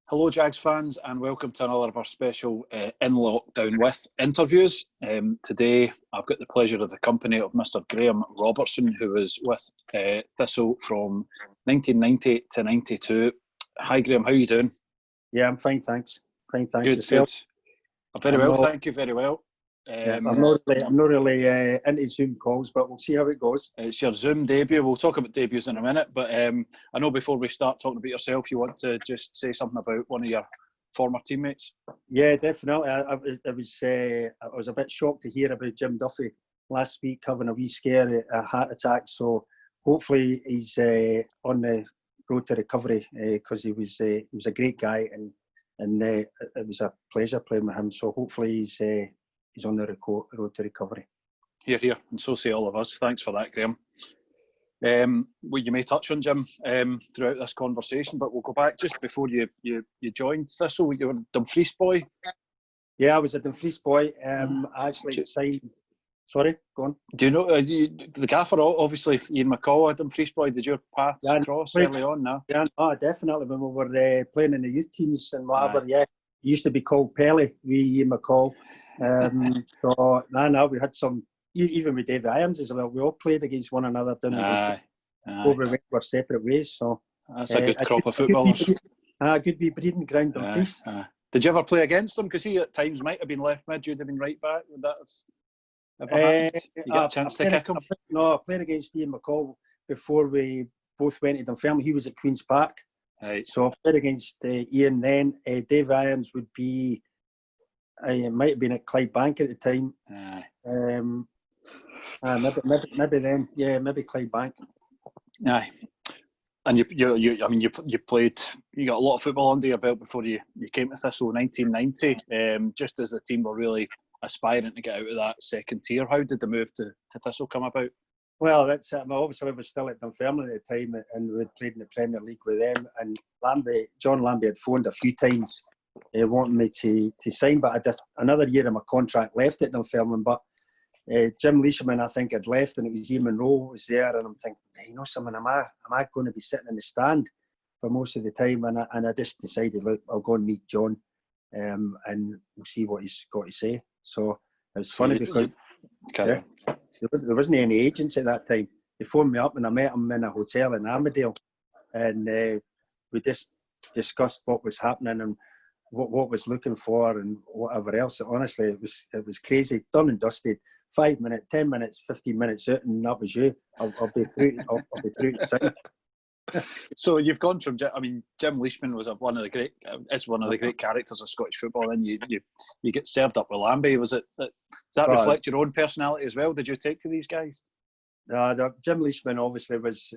Hello Jags fans and welcome to another of our special In Lockdown With interviews. Today I've got the pleasure of the company of Mr Graeme Robertson, who was with Thistle from 1990 to 92. Hi Graeme, how are you doing? Yeah, I'm fine, thanks. Fine, thanks. Good, Yourself? good. Very well, thank you, very well. I'm not really into Zoom calls, but we'll see how it goes. It's your Zoom debut. We'll talk about debuts in a minute, but I know before we start talking about yourself, you want to just say something about one of your former teammates. Yeah, definitely. I was a bit shocked to hear about Jim Duffy last week having a wee scare, a heart attack. So hopefully he's on the road to recovery because he was a great guy and it was a pleasure playing with him. So hopefully he's on the road to recovery. Here, and so say all of us. Thanks for that, Graeme. Well, you may touch on Jim throughout this conversation, but we'll go back just before you joined Thistle. You were a Dumfries boy. Yeah, I was a Dumfries boy. I actually signed. Sorry, go on. Do you know the gaffer? Obviously, Ian McCall, a Dumfries boy. Did your paths cross early on? No. Yeah, definitely. When we were playing in the youth teams and whatever, yeah, he used to be called Pelly. Ian McCall. So we had some. Even with David Irons as well, we all played against one another, didn't we? Over we were separate ways. So that's a good crop of footballers. Good be breeding ground Dumfries. Did you ever play against him? Because he at times might have been left mid, you'd have been right back. Would that have ever happened? You get a chance to kick him? I played against Ian McCall before we both went to Dunfermline. He was at Queen's Park. Right. So I played against Ian then. Dave Irons would be, it might have been at Clydebank at the time. Maybe then, yeah, maybe Clydebank. Aye, and you played. You got a lot of football under your belt before you came to Thistle in 1990. Just as the team were really aspiring to get out of that second tier. How did the move to Thistle come about? Well, that's obviously I was still at Dunfermline at the time, and we played in the Premier League with them. And John Lambie had phoned a few times, wanting me to sign, but I just another year of my contract left at Dunfermline. But Jim Leishman, I think, had left, and it was Ian Monroe was there, and I'm thinking, hey, you know something, am I going to be sitting in the stand for most of the time? And I just decided, look, I'll go and meet John, and we'll see what he's got to say. So it was funny because there wasn't any agents at that time. They phoned me up, and I met him in a hotel in Armadale, and we just discussed what was happening and what was looking for and whatever else. Honestly, it was crazy, done and dusted. 5 minutes, 10 minutes, 15 minutes out, and that was you. I'll be through. I'll be through to sign. So you've gone from. I mean, Jim Leishman was one of the great characters of Scottish football, and you get served up with Lambie. Does that reflect your own personality as well? Did you take to these guys? Jim Leishman obviously was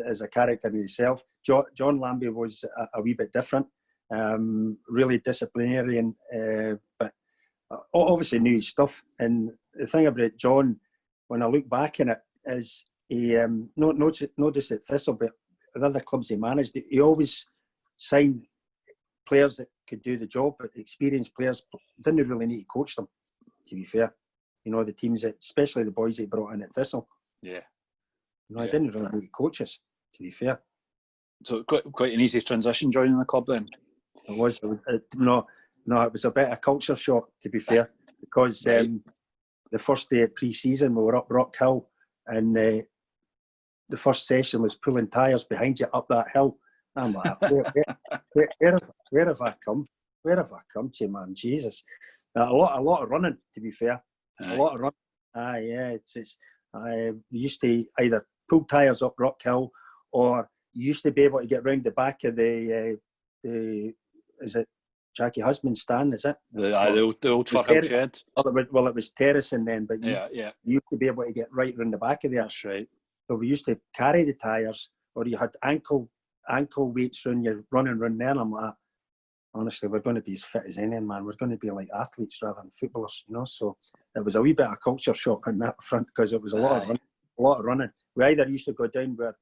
as a character in himself. John Lambie was a wee bit different. Really disciplinarian, but obviously knew his stuff. And the thing about John, when I look back in it, is he not just at Thistle, but at other clubs he managed, he always signed players that could do the job, but experienced players didn't really need to coach them, to be fair. You know, the teams, especially the boys he brought in at Thistle. Yeah. I didn't really need to coach us, to be fair. So quite an easy transition joining the club then? It was. It was a bit of a culture shock, to be fair, because the first day of pre-season we were up Rock Hill, and the first session was pulling tyres behind you up that hill. I'm like, where have I come? Where have I come to, man? Jesus, a lot of running, to be fair. A lot of running. We used to either pull tyres up Rock Hill, or you used to be able to get round the back of the is it Jackie Husband's stand, is it? The old Firhill shed. Well, it was terracing then, but you used to be able to get right round the back of there. That's right. So we used to carry the tyres, or you had ankle weights round you running round there, and I'm like, honestly, we're going to be as fit as anyone, man. We're going to be like athletes rather than footballers, you know. So it was a wee bit of culture shock on that front, because it was a lot of running. We either used to go down where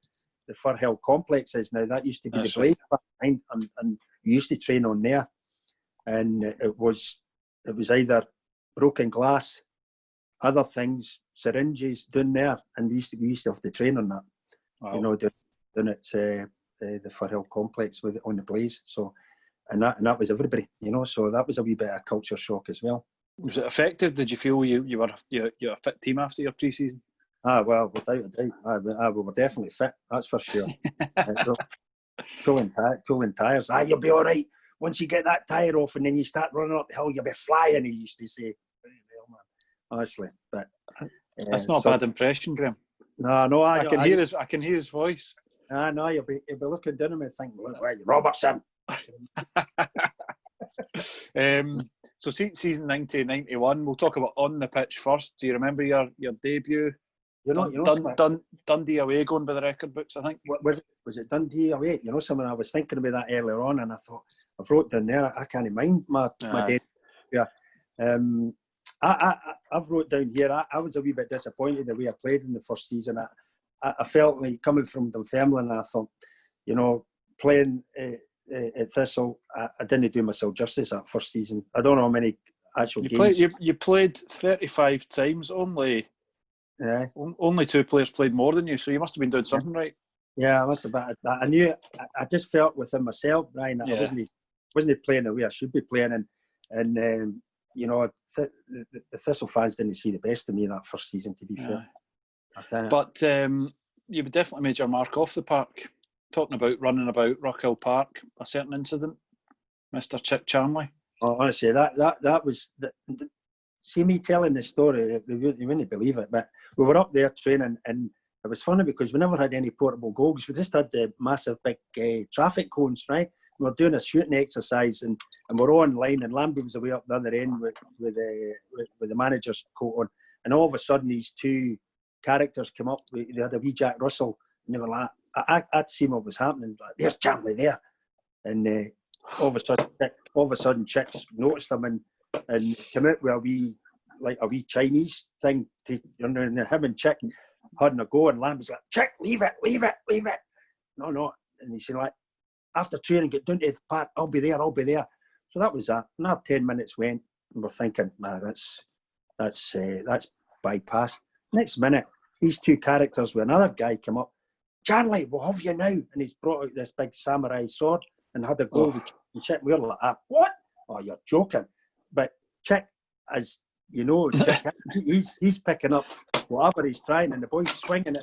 the Firhill complex is now. That used to be the Blade behind, and we used to train on there. And it was either broken glass, other things, syringes down there, and we used to have to train on that. Wow. You know, down at the Firhill complex on the Blaze. So and that was everybody, you know. So that was a wee bit of a culture shock as well. Was it effective? Did you feel you were a fit team after your pre-season? Well, without a doubt, we were definitely fit. That's for sure. Pulling tires. You'll be all right once you get that tyre off, and then you start running up the hill. You'll be flying. He used to say, honestly. But that's not a bad impression, Graeme. No, I can hear his voice. No, you'll be looking down at me thinking, well, Robertson. So season 90-91, we'll talk about on the pitch first. Do you remember your debut? Dundee away, going by the record books, I think. Was it Dundee away? You know, something I was thinking about that earlier on, and I thought, I've wrote down there, I can't mind my debut. Yeah. I've wrote down here, I was a wee bit disappointed the way I played in the first season. I felt like coming from Dunfermline, and I thought, you know, playing at Thistle, I didn't do myself justice that first season. I don't know how many actual games. You played 35 times, only 2 players played more than you, so you must have been doing something right. Yeah, I must have been. I knew, I just felt within myself, Brian, that I wasn't playing the way I should be playing, and you know, the Thistle fans didn't see the best of me that first season, to be fair. But you definitely made your mark off the park. Talking about running about Rockhill Park, a certain incident, Mr. Chick Charnley. Oh, honestly, that was. See me telling this story, you wouldn't believe it, but we were up there training, and it was funny because we never had any portable goals. We just had the massive big traffic cones, right? We were doing a shooting exercise, and we're on line, and Lambie was away up the other end with the manager's coat on, and all of a sudden these 2 characters came up. They had a wee Jack Russell, and they were like, I'd seen what was happening. Like, there's Charlie there, and all of a sudden, Chicks noticed them and came out with a wee Chinese thing. Him and Chick hadn't a go, and Lambie's like, Chick, leave it. No. And he said, like, after training, get down to the park. I'll be there. So that was that. Another 10 minutes went, and we're thinking, that's bypassed. Next minute, these 2 characters with another guy come up. Charlie, we'll have you now. And he's brought out this big samurai sword and had a go with Chick. We were like, what? Oh, you're joking. But Chick, as you know, Chick, he's picking up whatever he's trying, and the boy's swinging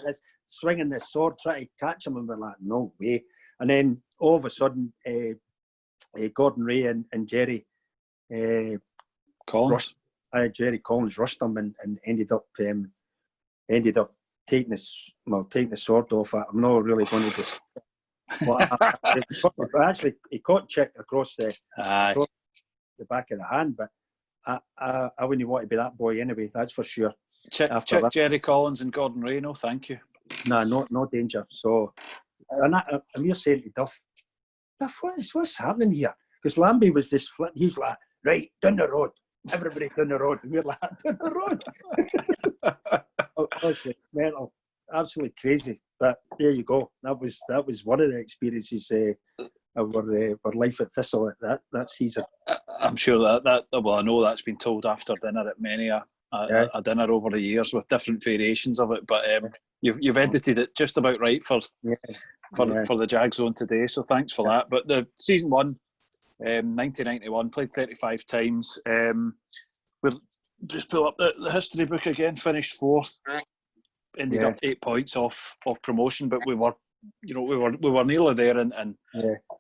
this sword, trying to catch him, and we're like, no way. And then all of a sudden, Gordon Ray and Jerry Collins rushed him and ended up taking the sword off. I'm not really going to just. Actually, he caught Chick across the back of the hand, but I wouldn't want to be that boy anyway. That's for sure. Check Jerry Collins and Gordon Ray. No, thank you. No danger. So, and I'm here saying to Duff, what's happening here? Because Lambie was this flip. He's like, right, down the road. Everybody down the road. And we're like, down the road. Honestly, mental, absolutely crazy. But there you go. That was one of the experiences of our life at Thistle that season. I'm sure that I know that's been told after dinner at many a dinner over the years with different variations of it. But you've edited it just about right for the Jag Zone today. So thanks for that. But the season 1, 1991, played 35 times. We'll just pull up the history book again. Finished 4th. Ended up 8 points off promotion, but we were nearly there. And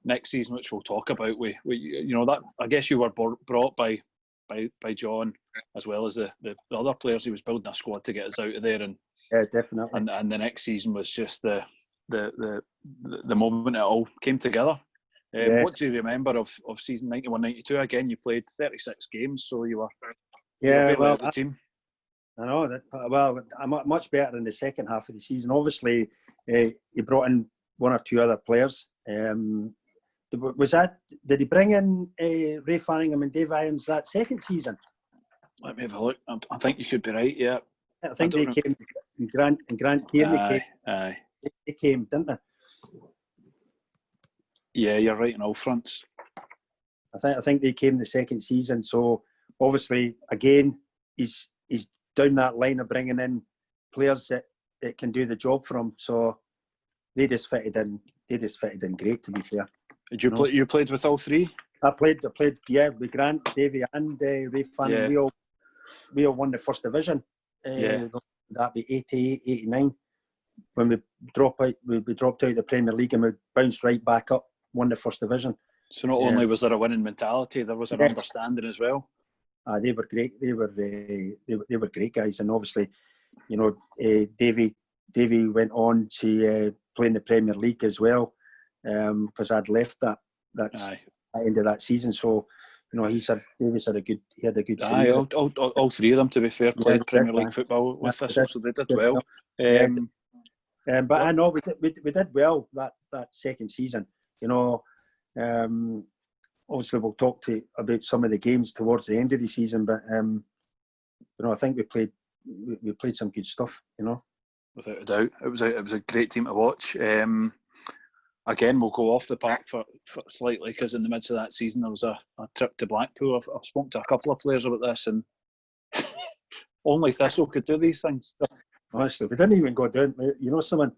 next season, which we'll talk about, we that I guess you were brought by John as well as the other players. He was building a squad to get us out of there, and definitely. And the next season was just the moment it all came together. What do you remember of season 91-92? Again, you played 36 games, so you were the team. I know that. Well, I'm much better in the second half of the season. Obviously, he brought in 1 or 2 other players. Did he bring in Ray Fanningham and Dave Irons that second season? Let me have a look. I think you could be right. Yeah, I think they came. And Grant Kearney came. Aye. They came, didn't they? Yeah, you're right on all fronts. I think they came the second season. So obviously, again, he's down that line of bringing in players that can do the job for him. So they just fitted in. They just fitted in great, to be fair. Did you play? You played with all 3? I played, yeah, with Grant, Davy, and Ray Fanning. Yeah. We all won the first division. That'd be 88, 89. When we dropped out of the Premier League and we bounced right back up, won the first division. So not only was there a winning mentality, there was an understanding as well. They were great. They were great guys, and obviously, you know, Davy went on to play in the Premier League as well, because I'd left that end of that season. So, you know, he had a good. Aye, all three of them, to be fair, played Premier League football with Thistle, so they did well. But I know we did well that second season. You know, obviously we'll talk about some of the games towards the end of the season, but you know, I think we played some good stuff. You know, without a doubt, it was a great team to watch. Again, we'll go off the park for slightly, because in the midst of that season there was a trip to Blackpool. I've spoken to a couple of players about this, and only Thistle could do these things. Honestly, we didn't even go down. You know, someone.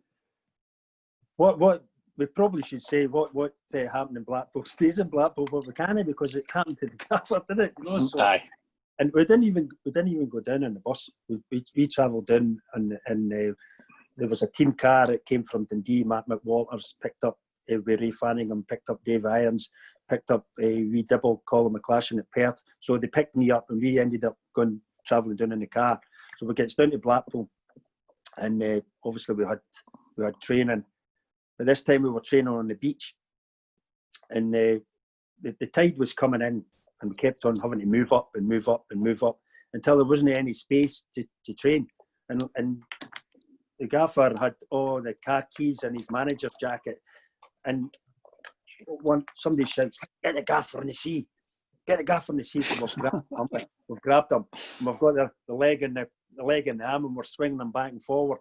What we probably should say what happened in Blackpool stays in Blackpool, but we can't, because it happened to the gaffer, didn't it? You know, so, aye. And we didn't even go down on the bus. We travelled down, and there was a team car that came from Dundee. Matt McWalters picked up Ray Fanningham, picked up Dave Irons, picked up wee Dibble, Colin McClashin at Perth. So they picked me up, and we ended up travelling down in the car. So we gets down to Blackpool, and obviously we had training. But this time we were training on the beach, and the tide was coming in, and we kept on having to move up and move up and move up until there wasn't any space to train. And the gaffer had all the car keys in his manager's jacket, and somebody shouts, "Get the gaffer in the sea! Get the gaffer in the sea!" So we've grabbed him, and we've got the leg in the arm, and we're swinging them back and forward.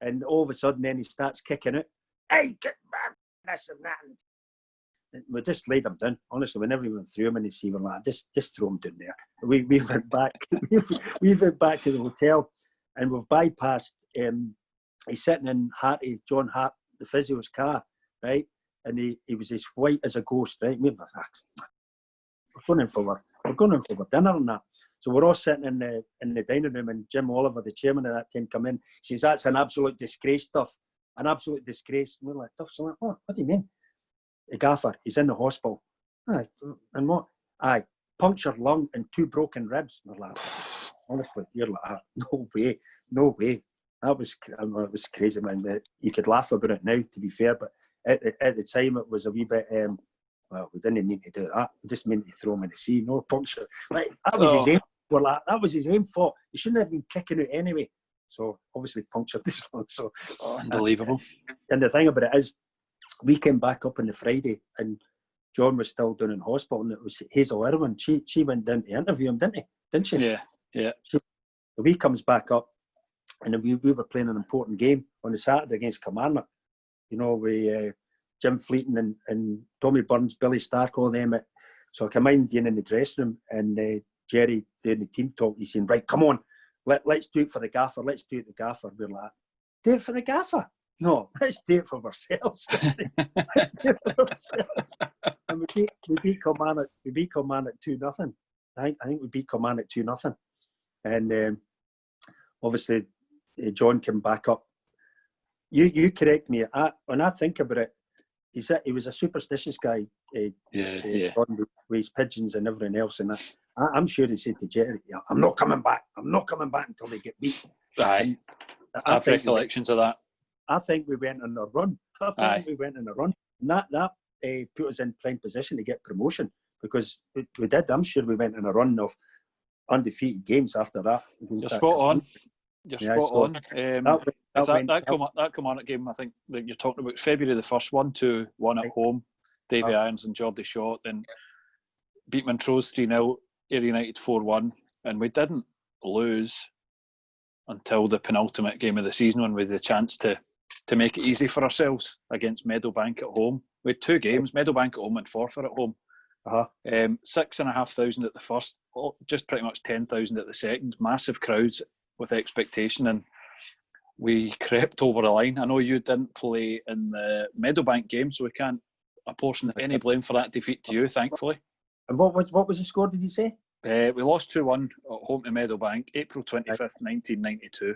And all of a sudden, then he starts kicking out. Hey, get back, this and that. And we just laid him down. Honestly, we never even threw him in the sea. We're like, just throw him down there. We went back. we went back to the hotel, and we've bypassed. He's sitting in John Hart, the physio's car, right? And he was as white as a ghost, right? We were like, we're going in for dinner and that. So we're all sitting in the dining room, and Jim Oliver, the chairman of that team, come in. He says, "That's an absolute disgrace, Duff. An absolute disgrace." And we're like, "Duff's like, what do you mean?" The gaffer, he's in the hospital. Aye, and what? Aye, punctured lung and 2 broken ribs. And we're like, honestly, you're like, no way. It was crazy, man. But you could laugh about it now, to be fair, but at the time it was a wee bit. Well, we didn't mean to do that. We just meant to throw him in the sea. No puncture. Like, that was his aim. We're like, that was his aim for. He shouldn't have been kicking it anyway. So obviously punctured this one. So unbelievable. And the thing about it is, we came back up on the Friday, and John was still down in hospital, and it was Hazel Irwin. She went down to interview him, didn't she? Yeah. We comes back up, and then we were playing an important game on the Saturday against Kilmarnock. You know, we Jim Fleeton and Tommy Burns, Billy Stark, all them. So I come in being in the dressing room, and Jerry doing the team talk. He's saying, "Right, come on, let's do it for the gaffer. Let's do it the gaffer." We're like, "Do it for the gaffer? No, let's do it for ourselves." Let's do it for ourselves. And we beat Kilmarnock. We beat Kilmarnock 2-0. I think we beat Kilmarnock 2-0. And obviously, John came back up. You correct me. When I think about it, he was a superstitious guy. With his pigeons and everything else. And I'm sure he said to Jerry, "I'm not coming back. I'm not coming back until they get beat." Aye. I have recollections of that. I think we went on a run. And that put us in prime position to get promotion, because we did. I'm sure we went on a run of undefeated games after that. You're spot on. That Kilmarnock game, I think that you're talking about, February the 1st, 1-2-1 at home. Davy Irons and Geordie Shaw. Then beat Montrose 3-0, Ayr United 4-1, and we didn't lose until the penultimate game of the season, when we had the chance to make it easy for ourselves against Meadowbank at home. We had 2 games, Meadowbank at home and Forfar at home. 6,500 at the first, just pretty much 10,000 at the second. Massive crowds with expectation, and we crept over the line. I know you didn't play in the Meadowbank game, so we can't apportion any blame for that defeat to you, thankfully. And what was the score? Did you say? We lost 2-1 at home to Meadowbank, April 25th, 1992.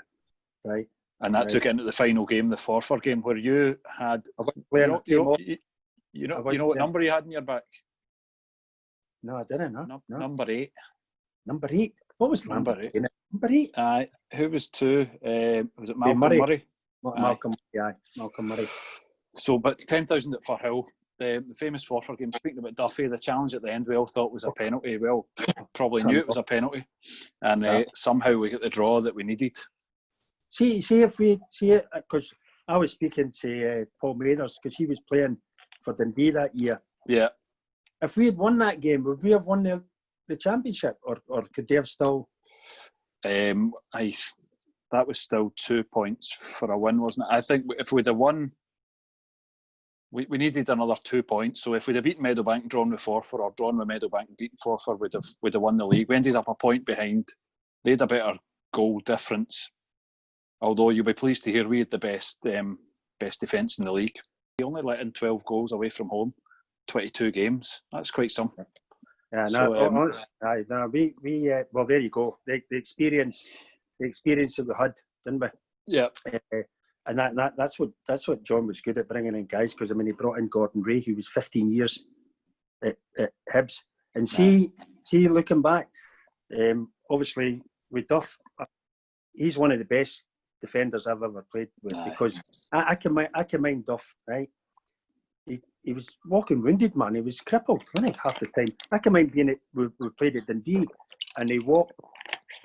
Right. And that took it into the final game, the Forfar game, where you had. You know what number you had in your back? No, I didn't. No. Number 8. Number 8. What was number 8? Number 8. Who was 2? Was it Malcolm Murray? Malcolm Murray. So, but 10,000 at Firhill. The famous Forfar game. Speaking about Duffy, the challenge at the end we all thought was a penalty. Well, probably knew it was a penalty, and somehow we got the draw that we needed. See if we see it, because I was speaking to Paul Mathers because he was playing for Dundee that year. Yeah. If we had won that game, would we have won the championship, or could they have still? That was still 2 points for a win, wasn't it? I think if we'd have won, we needed another 2 points. So if we'd have beaten Meadowbank and drawn with Forfar, or drawn with Meadowbank and beaten Forfar, we'd have won the league. We ended up a point behind. They had a better goal difference. Although you'll be pleased to hear we had the best defence in the league. We only let in 12 goals away from home, 22 games. That's quite something. Yeah, well, there you go. The experience that we had, didn't we? Yeah. And that's what John was good at, bringing in guys. Because I mean, he brought in Gordon Ray, who was 15 years at Hibs, and see, looking back, obviously with Duff, he's one of the best defenders I've ever played with, because I can mind Duff, right? He was walking wounded, man. He was crippled, wasn't he, half the time. I can mind being we played at Dundee, and he walked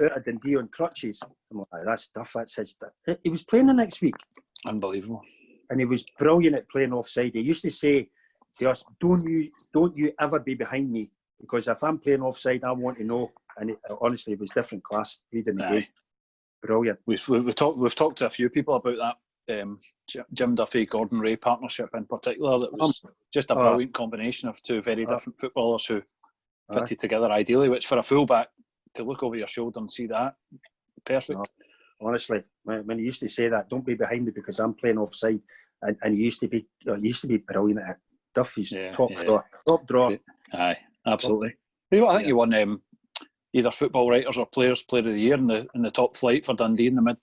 out of Dundee on crutches. I'm like, that's Duff, that's his stuff. He was playing the next week. Unbelievable. And he was brilliant at playing offside. He used to say to us, don't you ever be behind me, because if I'm playing offside, I want to know. And honestly, it was different class reading the game. Brilliant. We've talked to a few people about that Jim Duffy, Gordon Ray partnership in particular. That was just a brilliant combination of two very different footballers who fitted together ideally. Which for a fullback to look over your shoulder and see that, perfect. Honestly, when he used to say that, don't be behind me because I'm playing offside, and he used to be brilliant at it. Duffy's top draw. Aye, absolutely. I think he won either Football Writers or Players Player of the Year in the top flight for Dundee in the mid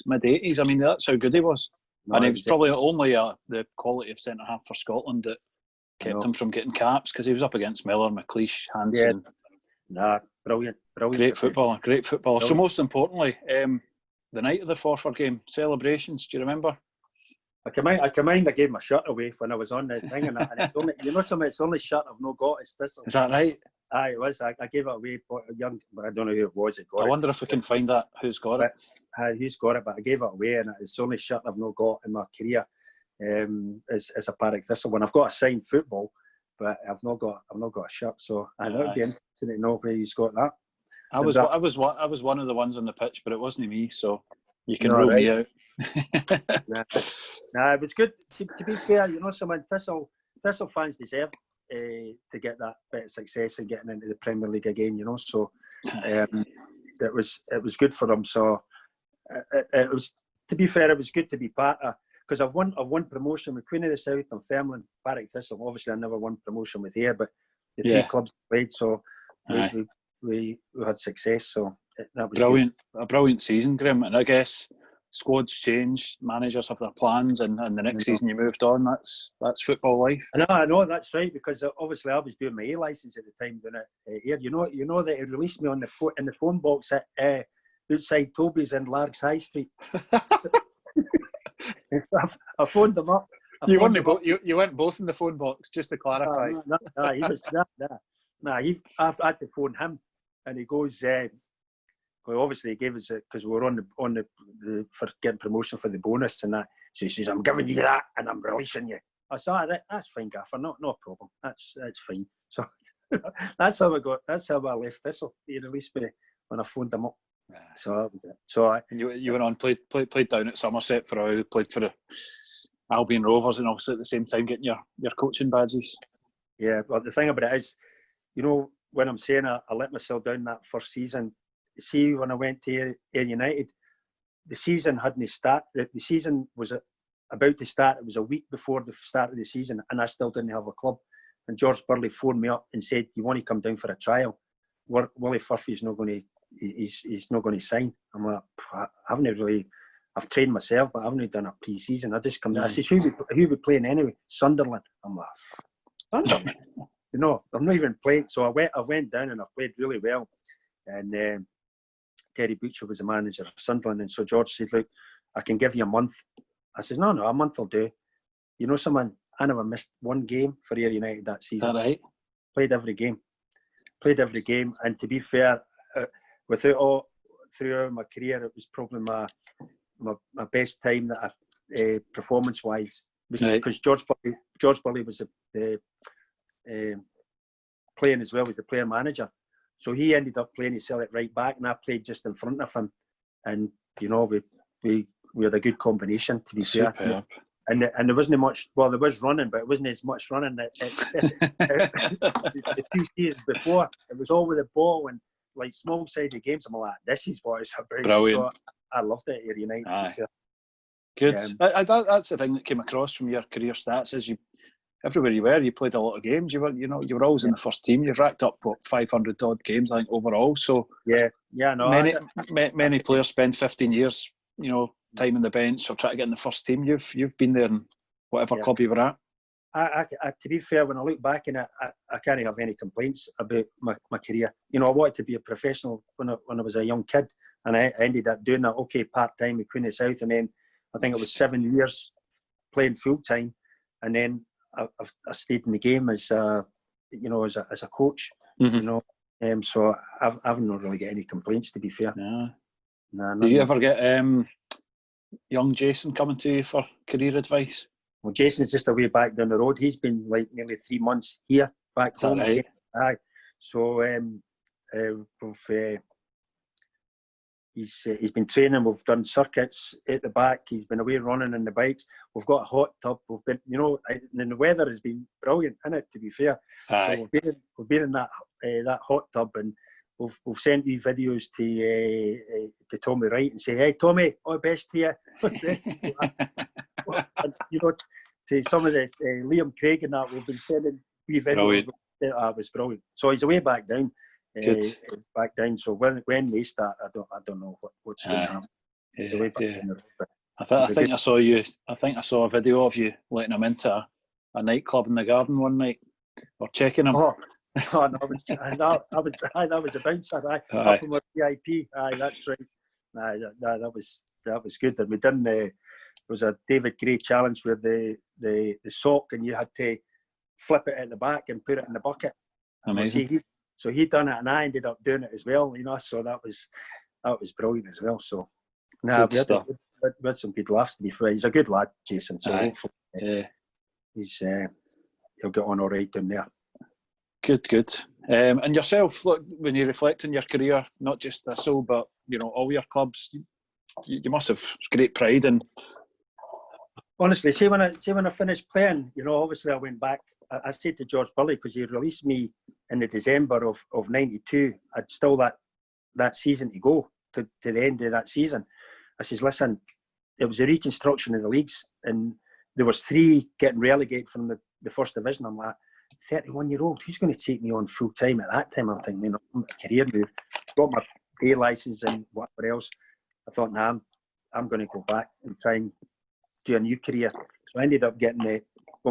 80s. I mean, that's how good he was. And it was probably only the quality of centre half for Scotland that kept him from getting caps, because he was up against Miller, McLeish, Hansen. Brilliant. Great footballer. Brilliant. So most importantly, the night of the Forfar game, celebrations. Do you remember? I can mind I gave my shirt away when I was on the thing, and it's only, it's the only shirt I've not got. It's this. Is that right? Aye, it was. I gave it away, but I don't know who it was. I wonder if we can find that. Who's got it? Who's got it? But I gave it away, and it's the only shirt I've not got in my career. As a Partick Thistle one, I've got a signed football, but I've not got a shirt. So I know it'd be interesting to know where you've got that. I was one of the ones on the pitch, but it wasn't me. So you can rule me out. It was good. To be fair, someone Thistle fans deserve to get that bit of success and getting into the Premier League again. So it was good for them. So it was. To be fair, it was good to be part of, because I've won promotion with Queen of the South and Fairland, Partick Thistle. Obviously, I never won promotion with here, but the three clubs played, so we had success. So that was brilliant. Good. A brilliant season, Graeme. And I guess squads change, managers have their plans, and the next season you moved on. That's football life. I know that's right, because obviously I was doing my A licence at the time doing it here. You know that he released me in the phone box at outside Toby's in Largs High Street. I phoned them up. You went both in the phone box, just to clarify. He was I had to phone him, and he goes. Well, obviously he gave us it because we were on the for getting promotion for the bonus and that. So he says, "I'm giving you that, and I'm releasing you." I said, "That's fine, Gaffer. No problem. That's fine." So that's how I left Thistle. He released me when I phoned him up. So you went on, played down at Somerset for a while, played for the Albion Rovers, and obviously at the same time getting your coaching badges. Yeah, well, the thing about it is, when I'm saying I let myself down that first season. See, when I went to Ayr United, the season hadn't started. The season was about to start. It was a week before the start of the season, and I still didn't have a club. and George Burley phoned me up and said, "You want to come down for a trial? Willie Furphy's not going to. He's not going to sign." I'm like, "I haven't really. I've trained myself, but I haven't done a pre-season. I just come down." I said, "Who we playing anyway?" "Sunderland." I'm like, "Sunderland?" I'm not even playing. So I went down and I played really well. And Terry Butcher was the manager of Sunderland, and so George said, "Look, I can give you a month." I said, "No, a month will do." You know, someone, I never missed one game for Ayr United that season. Is that right? Played every game, and to be fair, throughout my career, it was probably my best time that I performance-wise, because George Burley was playing as well as the player manager, so he ended up playing his Celtic right back, and I played just in front of him, and we had a good combination, to be fair. And there wasn't much. Well, there was running, but it wasn't as much running the 2 seasons before. It was all with the ball and like small-sided games. I'm like, this is what it's about. Brilliant. So I loved it at Ayr United. To be fair. Good. That's the thing that came across from your career stats is everywhere you were, you played a lot of games. You were always in the first team. You've racked up 500 odd games, I think, overall. So many players spend 15 years, time on the bench or try to get in the first team. You've been there in whatever club you were at. I to be fair, when I look back in it, I can't have any complaints about my career. I wanted to be a professional when I was a young kid, and I ended up doing that part time with Queen of the South, and then I think it was 7 years playing full time, and then I stayed in the game as a coach. Mm-hmm. So I've not really got any complaints, to be fair. Nah, do you ever get young Jason coming to you for career advice? Well, Jason's just away back down the road. He's been like nearly 3 months here, back home. Right? Aye. So he's been training. We've done circuits at the back. He's been away running in the bikes. We've got a hot tub. We've been, and the weather has been brilliant, isn't it? To be fair, aye. So we've been in that hot tub, and we've sent these videos to Tommy Wright and say, "Hey Tommy, all the best to you." And, to some of the Liam Craig and that, we've been sending wee videos. It was brilliant. So he's away back down. Back down. So when they start, I don't know what's going to happen. He's away back down the road. I think I saw a video of you letting him into a nightclub in the garden one night, or checking him. Oh no, that was a bouncer. Up in my VIP. Aye, that's right. Aye, that was good. And we done there was a David Gray challenge with the sock, and you had to flip it at the back and put it in the bucket. Amazing. So he done it, and I ended up doing it as well. So that was brilliant as well. So we had some good laughs, to be fair. He's a good lad, Jason. So hopefully he'll get on all right down there. Good. And yourself, look, when you reflect on your career, not just Thistle, but all your clubs, you must have great pride in. Honestly, see when I finished playing, obviously I went back. I said to George Burley, because he released me in the December of '92, I'd still that season to go to the end of that season. I says, listen, it was a reconstruction of the leagues, and there was 3 getting relegated from the first division. I'm like, 31-year-old, who's going to take me on full time at that time? I'm thinking, I'm a career move. Got my A licence and whatever else. I thought, nah, I'm going to go back and try and do a new career. So I ended up going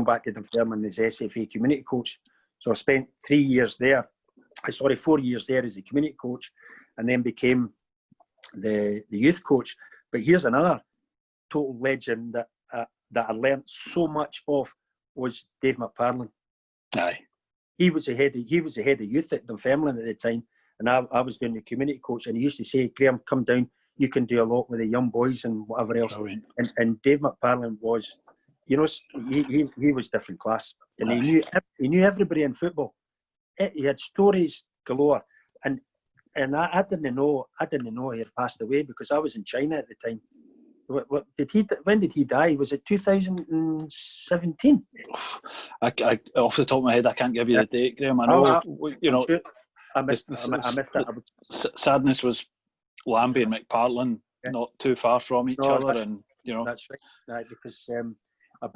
back to Dunfermline as SFA community coach. So I spent 4 years there as a community coach, and then became the youth coach. But here's another total legend that I learnt so much of was Dave McParlin. Aye. He was the head of youth at Dunfermline at the time, and I was doing the community coach, and he used to say, "Graeme, come down, you can do a lot with the young boys and whatever else." And Dave McParlin was, he was different class, and he knew everybody in football. He had stories galore, and I didn't know he had passed away, because I was in China at the time. When did he die? Was it 2017? I off the top of my head, I can't give you the date, Graeme. I know, I missed that. Sadness was Lambie and McPartlin not too far from each other, and that's right. Because I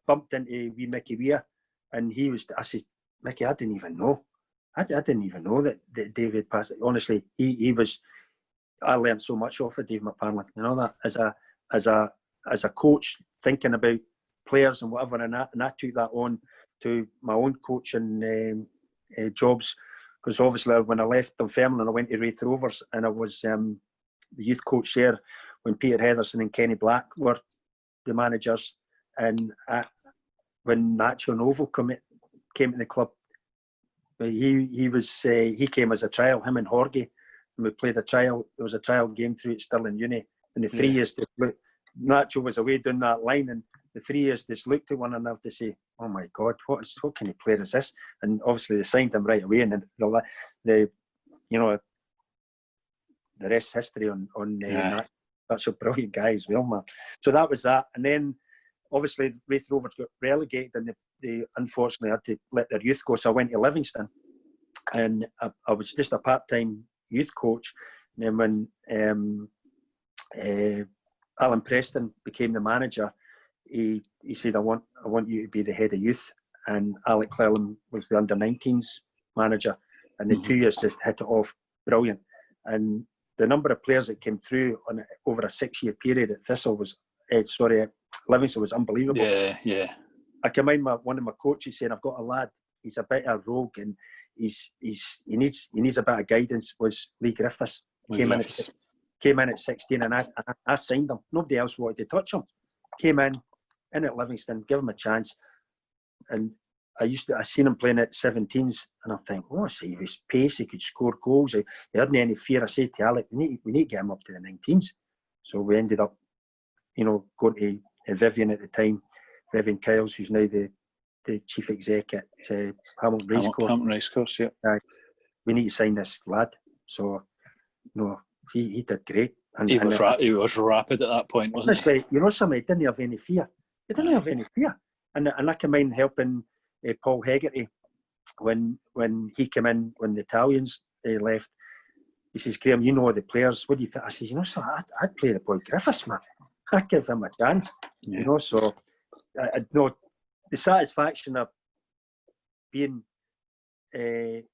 bumped into wee Mickey Weir, and I said, Mickey, I didn't even know. I didn't even know that David passed. Honestly, he was. I learned so much off of Dave McParlin. You know that as a coach, thinking about players and whatever, and I took that on to my own coaching jobs, because obviously when I left Dunfermline, I went to Wraith Rovers, and I was the youth coach there when Peter Heatherson and Kenny Black were the managers, and when Nacho Novo came to the club, he came as a trial, him and Jorge, and we played a trial. There was a trial game through at Stirling Uni, and the 3 years Nacho was away down that line, and the 3 years just looked at one another to say, "Oh my God, what kind of player is this?" And obviously they signed him right away, and the rest history on that. Such a brilliant guy as well, man. So that was that, and then obviously Wraith Rovers got relegated, and they unfortunately had to let their youth go. So I went to Livingston, and I was just a part-time youth coach. And then when Alan Preston became the manager, he said, I want you to be the head of youth. And Alec Clellan was the under-19s manager, and the 2 years just hit it off brilliant. And the number of players that came through over a 6-year period at Thistle was, Livingston was unbelievable. Yeah. I can mind one of my coaches saying, "I've got a lad. He's a bit of a rogue, and he needs a bit of guidance." Was Lee Griffiths. Came in at 16, and I signed him. Nobody else wanted to touch him. Came in at Livingston, give him a chance, and I seen him playing at 17s, and I think, he was pace, he could score goals, he hadn't any fear. I said to Alec, we need to get him up to the 19s. So we ended up, going to Vivian at the time, Vivian Kyles, who's now the chief exec at Hamilton Racecourse. Hamilton Racecourse, yeah. We need to sign this lad. So, he did great. And he was rapid at that point, wasn't he? Somebody didn't have any fear. He didn't have any fear. And I can mind helping Paul Hegarty when he came in, when the Italians left. He says, "Graeme, you know the players. What do you think?" I says, I'd play the boy Griffiths, man. I'd give him a chance. Yeah. So I know the satisfaction of being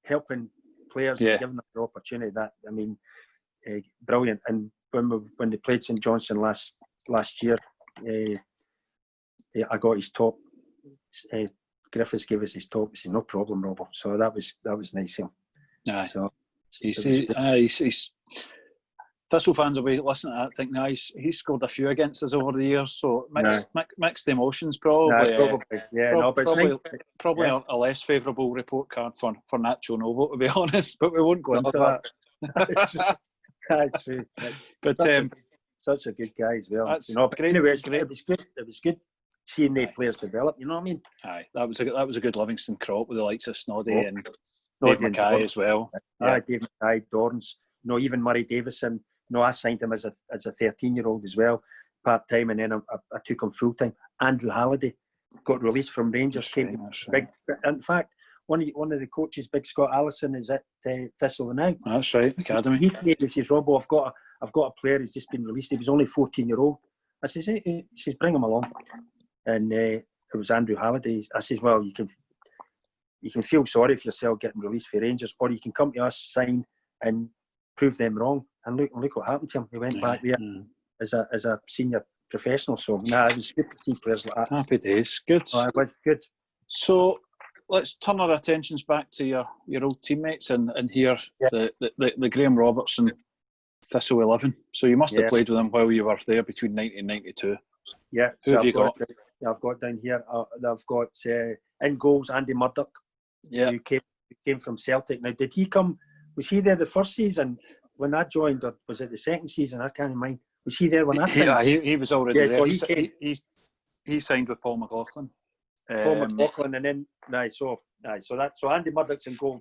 helping players and giving them the opportunity. Brilliant. And when they played St Johnstone last year, I got his top. Griffiths gave us his top. He said, "No problem, Robert." So that was nice of him. Aye. So he's Thistle fans will be listening to that thinking, he's scored a few against us over the years. So mixed emotions, probably. Probably a less favourable report card for Nacho Novo, to be honest. But we won't go into that. That's true. But such a good guy as well. But anyway, it was good seeing the players develop. You know what I mean? Aye, that was a good Livingston crop with the likes of Snoddy and Dave Mackay as well. Dave Mackay, Dorrance. Even Murray Davison. I signed him as a 13-year-old as well, part time, and then I took him full time. Andrew Halliday got released from Rangers. Big. In fact, one of the coaches, Big Scott Allison, is at Thistle now. That's right, academy. He says, "Robbo, I've got a player who's just been released. He was only 14-year-old." I says, "He says, bring him along." And it was Andrew Halliday. I says, "Well, you can feel sorry for yourself getting released for Rangers, or you can come to us, sign, and prove them wrong." And look what happened to him. He went back there as a senior professional. So it was good to see players like that. Happy days. Good. It was good. So let's turn our attentions back to your old teammates and hear the Graeme Robertson Thistle 11. So you must have played with him while you were there between 90 and 92. Yeah. Who have you got? I've got down here. I've got in goals Andy Murdoch. Yeah. Who came from Celtic. Now, did he come? Was he there the first season when I joined, or was it the second season? I can't mind. Was he there when I signed? He was already there. So he signed with Paul McLaughlin. And then so Andy Murdoch's in goal.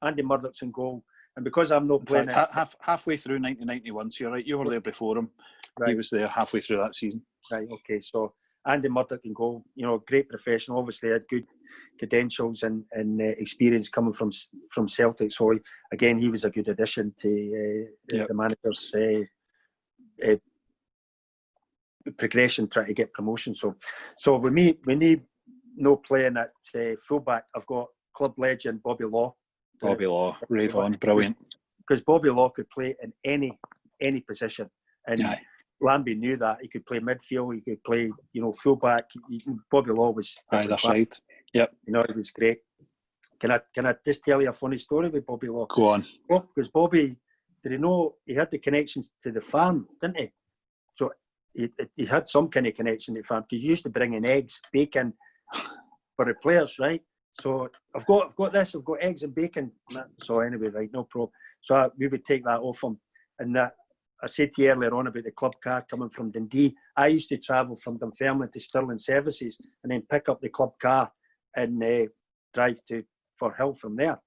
Andy Murdoch's in goal, and because I'm not playing halfway through 1991, so you're right. You were there before him. Right. He was there halfway through that season. Right. Okay. So Andy Murdoch in goal. Great professional. Obviously had good credentials and experience coming from Celtic. So he was a good addition to the manager's progression, trying to get promotion. So with me no playing at fullback, I've got club legend Bobby Law. Bobby Law, rave on, brilliant. Because Bobby Law could play in any position, and Lambie knew that. He could play midfield, he could play, fullback. Bobby Law was either side. Yep. It was great. Can I just tell you a funny story with Bobby Law? Go on. Because Bobby, did he know he had the connections to the farm, didn't he? So he had some kind of connection to the farm, because he used to bring in eggs, bacon for the players, right? So I've got this, I've got eggs and bacon. So anyway, right, no problem. So we would take that off him. And that, I said to you earlier on about the club car coming from Dundee. I used to travel from Dunfermline to Stirling Services and then pick up the club car and drive for Hill from there.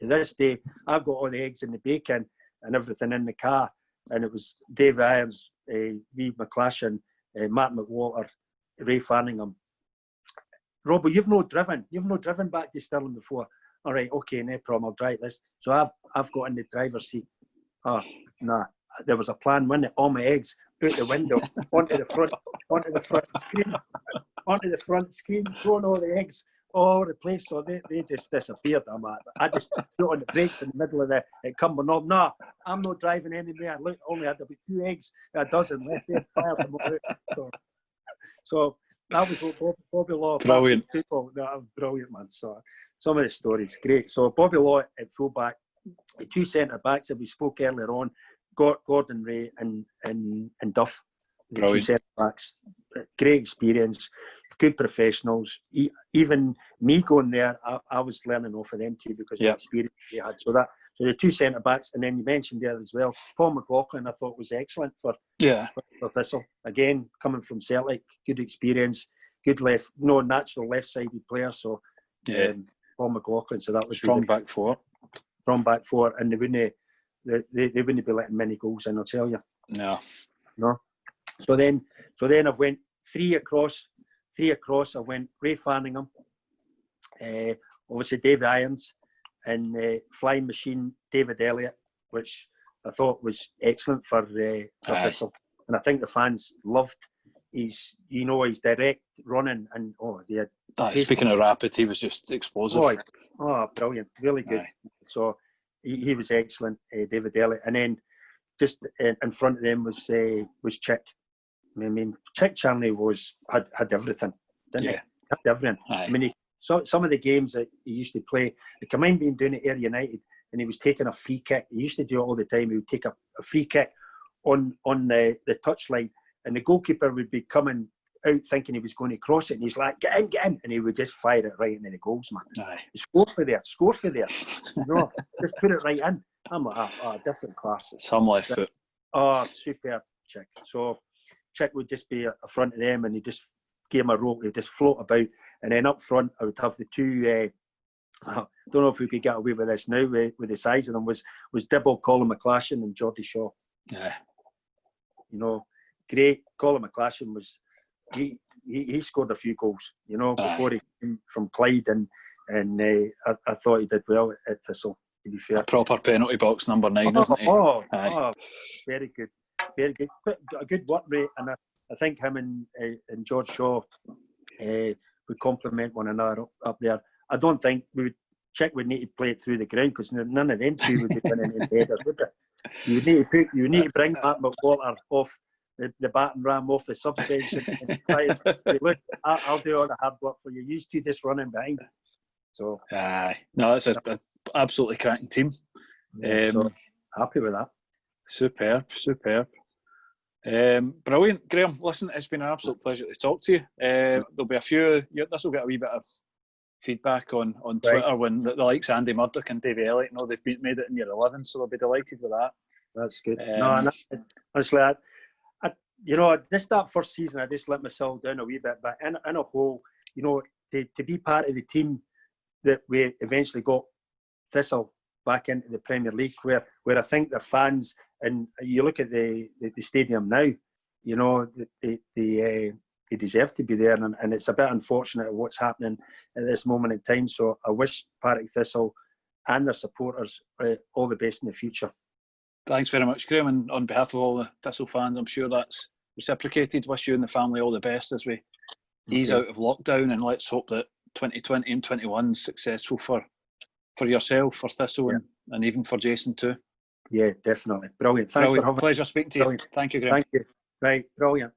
To this day, I've got all the eggs and the bacon and everything in the car. And it was Dave Irons, Lee McClashin, Matt McWalter, Ray Farningham. Robbo, you've not driven back to Stirling before. All right, okay, no problem, I'll drive this. So I've got in the driver's seat. Nah, there was a plan, wasn't it? All my eggs out the window, onto the front screen, throwing all the eggs all over the place. So they just disappeared. I just put on the brakes in the middle of it coming up. No, I'm not driving anywhere. I only had about 2 eggs, a dozen left there, fired them all out. So that was what Bobby Law. Brilliant. People, that was brilliant, man. So some of the stories, great. So Bobby Law at fullback, the 2 centre backs that we spoke earlier on, Gordon Ray and Duff, the 2 centre backs. Great experience, good professionals. Even me going there, I was learning off of them too, because of the experience they had. So the 2 centre backs, and then you mentioned there as well, Paul McLaughlin, I thought was excellent for Thistle. Again, coming from Celtic, good experience, good natural left-sided player. So Paul McLaughlin. So that was strong back four. Strong back four, and they wouldn't be letting many goals in, I'll tell you. No. So then I've went three across. I went Ray Farningham, obviously Dave Irons, and Flying Machine David Elliott, which I thought was excellent for Thistle. And I think the fans loved his direct running, and speaking of rapid, he was just explosive. Brilliant, really good. So he was excellent, David Elliott. And then just in front of them was Chick. I mean, Chick Charnley had everything, didn't he? Had everything. I mean, some of the games that he used to play, I can mind being doing at Ayr United, and he was taking a free kick. He used to do it all the time. He would take a free kick on the touchline, and the goalkeeper would be coming out thinking he was going to cross it, and he's like, get in, and he would just fire it right into the goals, man. Score for there. Just put it right in. I'm like, different class. Some left foot. Superb, Chick. So Chick would just be in front of them, and he just gave him a rope. He'd just float about, and then up front I would have the 2. I don't know if we could get away with this now with the size of them. Was Dibble, Colin McClashin, and Geordie Shaw. Great. Colin McClashin was he scored a few goals. Before he came from Clyde, and I thought he did well at Thistle. To be fair, a proper penalty box number 9, isn't he? Very good. Very good. A good work rate, and I think him and George Shaw would complement one another up there. I don't think Chick would need to play it through the ground, because none of them two would be winning in headers, would they? You need to bring Matt McWalter off the batting ram, off the suspension, and try and say, look, I'll do all the hard work for you. You two just running behind. So no, that's an absolutely cracking team. So happy with that. Superb. Brilliant, Graeme. Listen, it's been an absolute pleasure to talk to you. There'll be a few. This will get a wee bit of feedback on Twitter when the likes Andy Murdoch and Davy Elliott know they've made it in year 11, so they'll be delighted with that. That's good. Honestly, this that first season, I just let myself down a wee bit, but in a whole, to be part of the team that we eventually got Thistle back into the Premier League, where I think their fans, and you look at the stadium now, they deserve to be there, and it's a bit unfortunate what's happening at this moment in time. So I wish Partick Thistle and their supporters all the best in the future. Thanks very much, Graeme, and on behalf of all the Thistle fans, I'm sure that's reciprocated. Wish you and the family all the best as we ease out of lockdown, and let's hope that 2020 and 21 successful for yourself, for Thistle, and even for Jason too. Yeah, definitely. Brilliant. Thanks for having me. Pleasure speaking to you. Thank you, Graeme. Thank you. Right, brilliant.